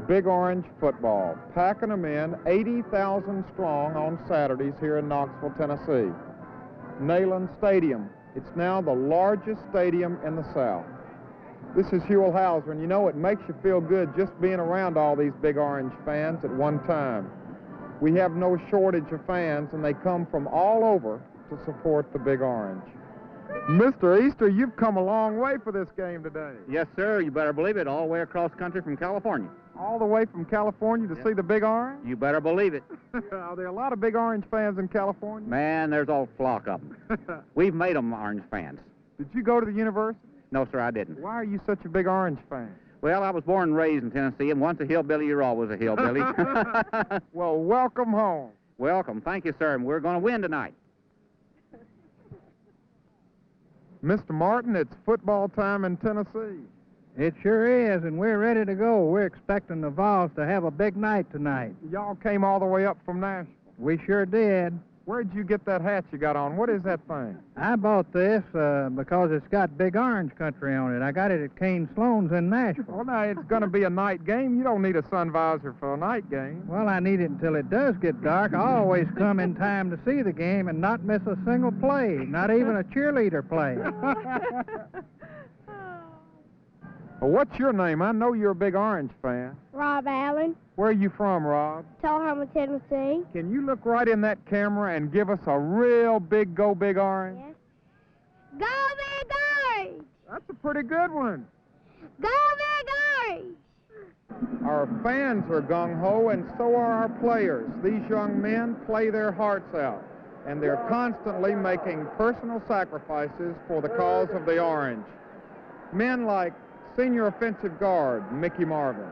Big Orange football, packing them in 80,000 strong on Saturdays here in Knoxville, Tennessee. Neyland Stadium. It's now the largest stadium in the South. This is Huell Howser, and you know, it makes you feel good just being around all these Big Orange fans at one time. We have no shortage of fans, and they come from all over to support the Big Orange. Mr. Easter, you've come a long way for this game today. Yes, sir. You better believe it. All the way across country from California. All the way from California to see the Big Orange? You better believe it. Are there a lot of Big Orange fans in California? Man, there's a whole flock of them. We've made them Orange fans. Did you go to the university? No, sir, I didn't. Why are you such a Big Orange fan? Well, I was born and raised in Tennessee, and once a hillbilly, you're always a hillbilly. Well, welcome home. Welcome. Thank you, sir. And we're going to win tonight. Mr. Martin, it's football time in Tennessee. It sure is, and we're ready to go. We're expecting the Vols to have a big night tonight. Y'all came all the way up from Nashville. We sure did. Where'd you get that hat you got on? What is that thing? I bought this because it's got Big Orange country on it. I got it at Kane Sloan's in Nashville. Well, now, it's going to be a night game. You don't need a sun visor for a night game. Well, I need it until it does get dark. I always come in time to see the game and not miss a single play, not even a cheerleader play. Well, what's your name? I know you're a Big Orange fan. Rob Allen, Where are you from, Rob? Tullahoma, Tennessee. Can you look right in that camera and give us a real big Go Big Orange? Yes. Go Big Orange! That's a pretty good one. Go Big Orange! Our fans are gung-ho, and so are our players. These young men play their hearts out, and they're constantly making personal sacrifices for the cause of the Orange. Men like senior offensive guard Mickey Marvin.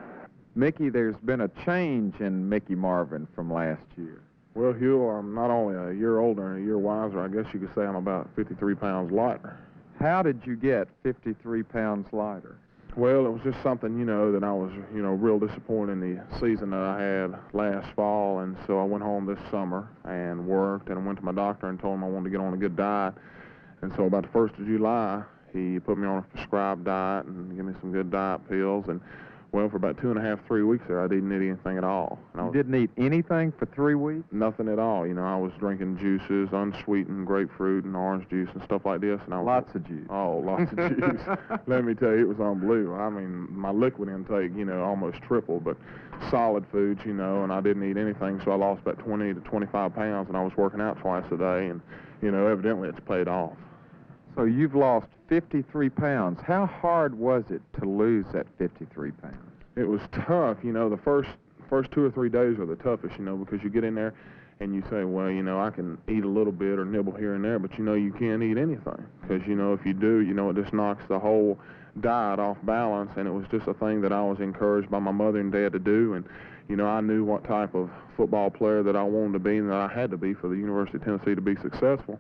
Mickey, there's been a change in Mickey Marvin from last year. Well, Hugh, I'm not only a year older and a year wiser, I guess you could say I'm about 53 pounds lighter. How did you get 53 pounds lighter? Well, it was just something, that I was, real disappointed in the season that I had last fall, and so I went home this summer and worked, and I went to my doctor and told him I wanted to get on a good diet. And so about the 1st of July, he put me on a prescribed diet and gave me some good diet pills, and well, for about 2.5, 3 weeks there, I didn't eat anything at all. You didn't eat anything for 3 weeks? Nothing at all. I was drinking juices, unsweetened grapefruit and orange juice and stuff like this. And I was, lots of juice. Oh, lots of juice. Let me tell you, it was unbelievable. I mean, my liquid intake, almost tripled, but solid foods, and I didn't eat anything, so I lost about 20 to 25 pounds, and I was working out twice a day, and, evidently it's paid off. So you've lost 53 pounds. How hard was it to lose that 53 pounds? It was tough. The first 2 or 3 days are the toughest, because you get in there and you say, well, I can eat a little bit or nibble here and there, but you can't eat anything. Because, if you do, it just knocks the whole diet off balance, and it was just a thing that I was encouraged by my mother and dad to do, and, I knew what type of football player that I wanted to be and that I had to be for the University of Tennessee to be successful.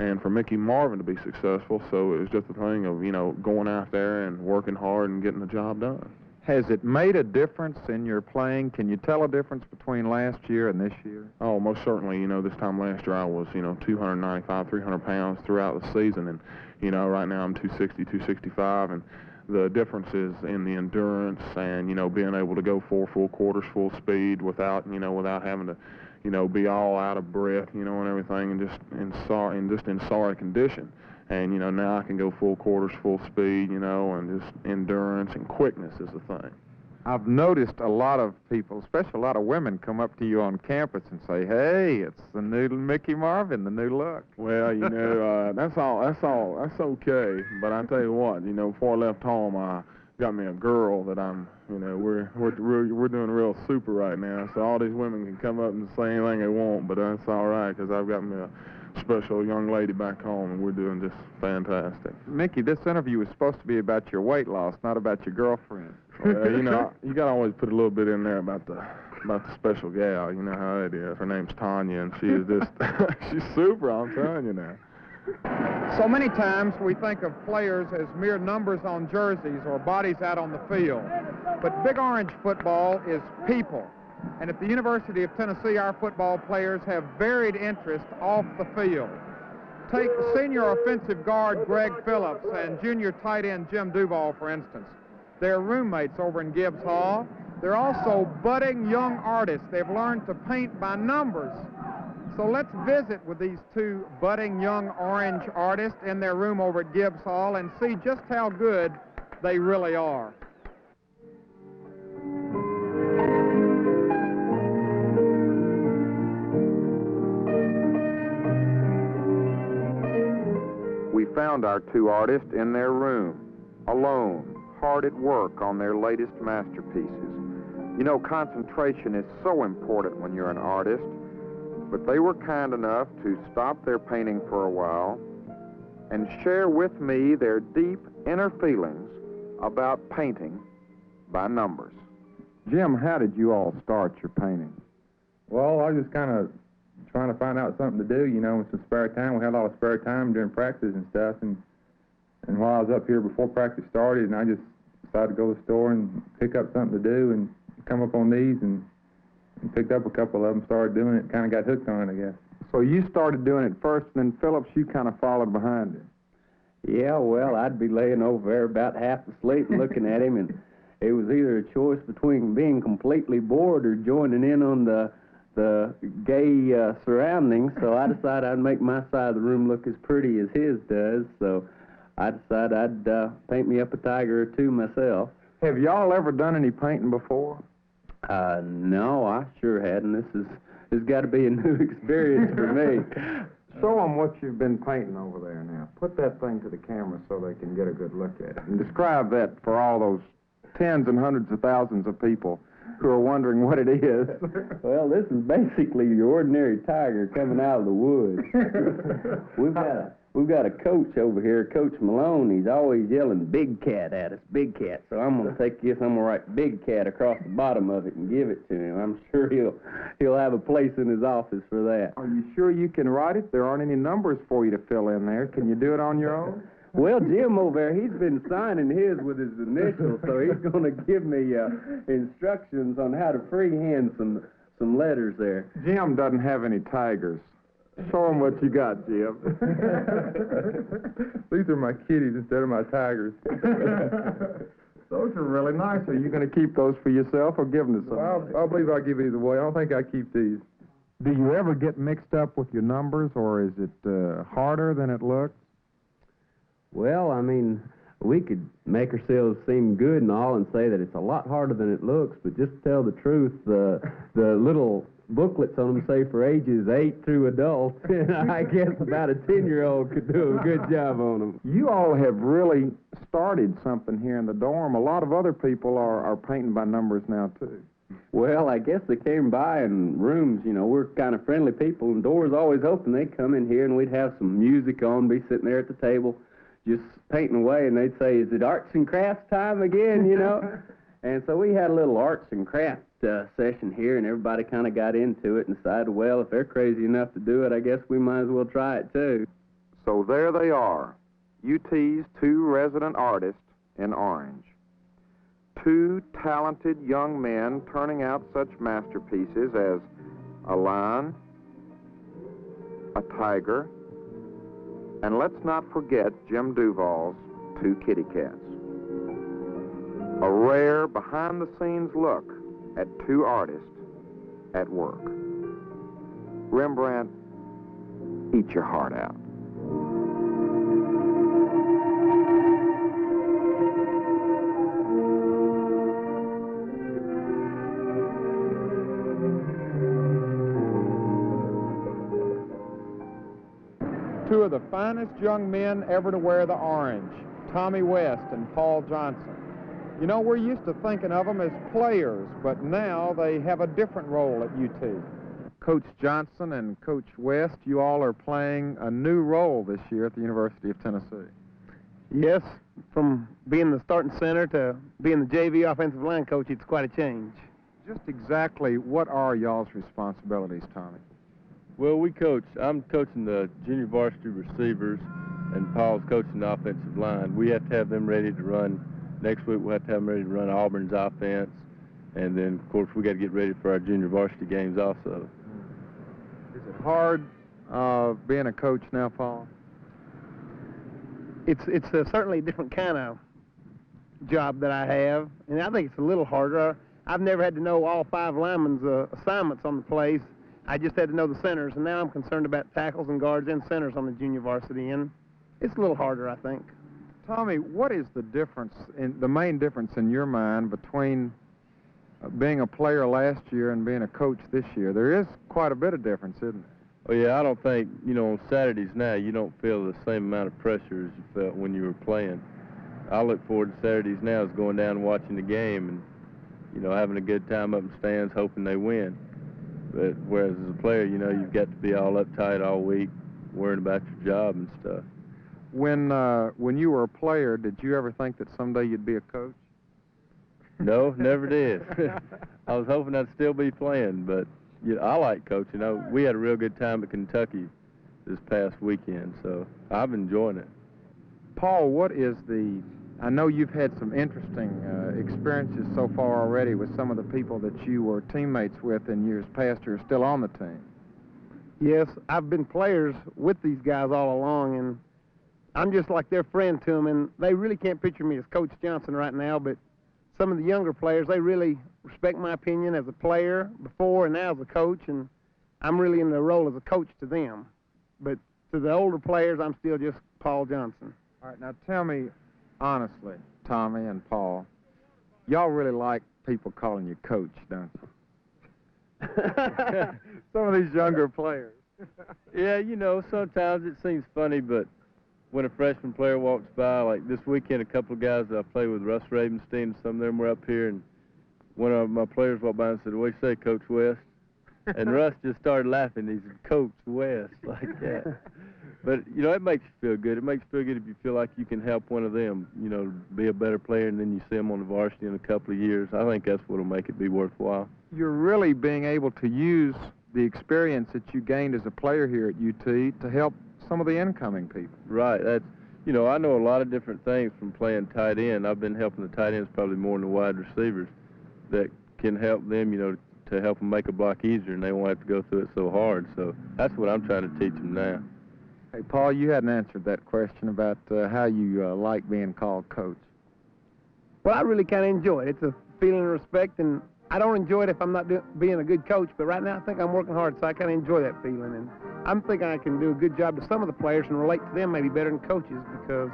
And for Mickey Marvin to be successful, so it was just a thing of, going out there and working hard and getting the job done. Has it made a difference in your playing? Can you tell a difference between last year and this year? Oh, most certainly. This time last year I was, 295, 300 pounds throughout the season, and, right now I'm 260, 265, and the difference is in the endurance and, being able to go 4 full quarters full speed without having to, be all out of breath, and everything, and just in sorry condition. And, now I can go full quarters, full speed, and just endurance and quickness is the thing. I've noticed a lot of people, especially a lot of women, come up to you on campus and say, hey, it's the new Mickey Marvin, the new look. Well, that's okay. But I tell you what, before I left home, I got me a girl that I'm, we're doing real super right now. So all these women can come up and say anything they want, but that's all right, because I've got me a special young lady back home, and we're doing just fantastic. Mickey, this interview was supposed to be about your weight loss, not about your girlfriend. Well, you got to always put a little bit in there about the special gal. You know how it is. Her name's Tanya, and she is just, she's super, I'm telling you now. So many times we think of players as mere numbers on jerseys or bodies out on the field. But Big Orange football is people. And at the University of Tennessee, our football players have varied interests off the field. Take senior offensive guard Greg Phillips and junior tight end Jim Duvall, for instance. They're roommates over in Gibbs Hall. They're also budding young artists. They've learned to paint by numbers. So let's visit with these two budding young Orange artists in their room over at Gibbs Hall and see just how good they really are. We found our two artists in their room, alone, hard at work on their latest masterpieces. You know, concentration is so important when you're an artist, but they were kind enough to stop their painting for a while and share with me their deep inner feelings about painting by numbers. Jim, how did you all start your painting? Well, I was just kind of trying to find out something to do, you know, with some spare time. We had a lot of spare time during practice and stuff, and while I was up here before practice started, and I just decided to go to the store and pick up something to do and come up on these and picked up a couple of them, started doing it, kind of got hooked on it, I guess. So you started doing it first, and then Phillips, you kind of followed behind it. Yeah, well, I'd be laying over there about half asleep and looking at him, and it was either a choice between being completely bored or joining in on the gay surroundings, so I decided I'd make my side of the room look as pretty as his does, so I decided I'd paint me up a tiger or two myself. Have y'all ever done any painting before? No, I sure hadn't. This has got to be a new experience for me. Show them what you've been painting over there now. Put that thing to the camera so they can get a good look at it. And describe that for all those tens and hundreds of thousands of people who are wondering what it is. Well, this is basically your ordinary tiger coming out of the woods. We've got a coach over here, Coach Malone. He's always yelling "Big Cat" at us, "Big Cat." So I'm going to take this. I'm going to write "Big Cat" across the bottom of it and give it to him. I'm sure he'll have a place in his office for that. Are you sure you can write it? There aren't any numbers for you to fill in there. Can you do it on your own? Well, Jim over there, he's been signing his with his initials, so he's going to give me instructions on how to freehand some letters there. Jim doesn't have any tigers. Show him what you got, Jim. These are my kitties instead of my tigers. Those are really nice. Are you going to keep those for yourself or give them to somebody? I believe I'll give these away. I don't think I keep these. Do you ever get mixed up with your numbers, or is it harder than it looks? Well, I mean, we could make ourselves seem good and all and say that it's a lot harder than it looks, but just to tell the truth, the little booklets on them say for ages 8 through adult, and I guess about a 10-year-old could do a good job on them. You all have really started something here in the dorm. A lot of other people are painting by numbers now, too. Well, I guess they came by in rooms, you know, we're kind of friendly people, and doors always open. They'd come in here, and we'd have some music on, be sitting there at the table, just painting away, and they'd say, "Is it arts and crafts time again," you know? And so we had a little arts and crafts session here, and everybody kind of got into it and decided, well, if they're crazy enough to do it, I guess we might as well try it too. So there they are, UT's two resident artists in Orange. Two talented young men turning out such masterpieces as a lion, a tiger, and let's not forget Jim Duvall's two kitty cats. A rare behind-the-scenes look at two artists at work. Rembrandt, eat your heart out. Two of the finest young men ever to wear the orange, Tommy West and Paul Johnson. You know, we're used to thinking of them as players, but now they have a different role at UT. Coach Johnson and Coach West, you all are playing a new role this year at the University of Tennessee. Yes, from being the starting center to being the JV offensive line coach, it's quite a change. Just exactly what are y'all's responsibilities, Tommy? Well, I'm coaching the junior varsity receivers, and Paul's coaching the offensive line. We have to have them ready to run. Next week, we'll have to have them ready to run Auburn's offense. And then, of course, we got to get ready for our junior varsity games also. Is it hard being a coach now, Paul? It's certainly a different kind of job that I have, and I think it's a little harder. I've never had to know all 5 linemen's assignments on the plays. I just had to know the centers, and now I'm concerned about tackles and guards and centers on the junior varsity, and it's a little harder, I think. Tommy, what is the difference, the main difference in your mind between being a player last year and being a coach this year? There is quite a bit of difference, isn't there? Oh, yeah, I don't think, on Saturdays now, you don't feel the same amount of pressure as you felt when you were playing. I look forward to Saturdays now as going down and watching the game and, having a good time up in stands, hoping they win. But whereas as a player, you've got to be all uptight all week, worrying about your job and stuff. When you were a player, did you ever think that someday you'd be a coach? No, never did. I was hoping I'd still be playing, but I like coaching. We had a real good time at Kentucky this past weekend, so I'm enjoying it. Paul, I know you've had some interesting experiences so far already with some of the people that you were teammates with in years past who are still on the team. Yes, I've been players with these guys all along, and I'm just like their friend to them, and they really can't picture me as Coach Johnson right now, but some of the younger players, they really respect my opinion as a player before and now as a coach, and I'm really in the role as a coach to them. But to the older players, I'm still just Paul Johnson. All right, now tell me honestly, Tommy and Paul, y'all really like people calling you Coach, don't you? Some of these younger players. Yeah, sometimes it seems funny, but when a freshman player walks by, like this weekend, a couple of guys that I played with, Russ Ravenstein, some of them were up here, and one of my players walked by and said, "What do you say, Coach West?" And Russ just started laughing. He said, "Coach West," like that. But, it makes you feel good. It makes you feel good if you feel like you can help one of them, be a better player, and then you see them on the varsity in a couple of years. I think that's what will make it be worthwhile. You're really being able to use the experience that you gained as a player here at UT to help some of the incoming people. Right. That's, I know a lot of different things from playing tight end. I've been helping the tight ends probably more than the wide receivers that can help them, to help them make a block easier, and they won't have to go through it so hard. So that's what I'm trying to teach them now. Hey, Paul, you hadn't answered that question about how you like being called Coach. Well, I really kind of enjoy it. It's a feeling of respect, and I don't enjoy it if I'm not being a good coach, but right now I think I'm working hard, so I kind of enjoy that feeling. And I'm thinking I can do a good job to some of the players and relate to them maybe better than coaches, because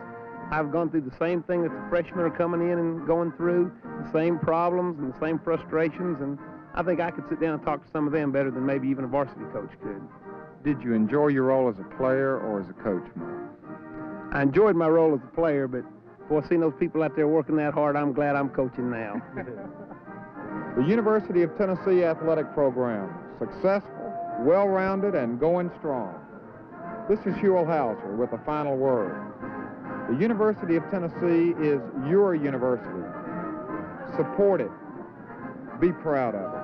I've gone through the same thing that the freshmen are coming in and going through, the same problems and the same frustrations, and I think I could sit down and talk to some of them better than maybe even a varsity coach could. Did you enjoy your role as a player or as a coach more? I enjoyed my role as a player, but boy, seeing those people out there working that hard, I'm glad I'm coaching now. The University of Tennessee athletic program, successful, well-rounded, and going strong. This is Huell Howser with the final word. The University of Tennessee is your university. Support it. Be proud of it.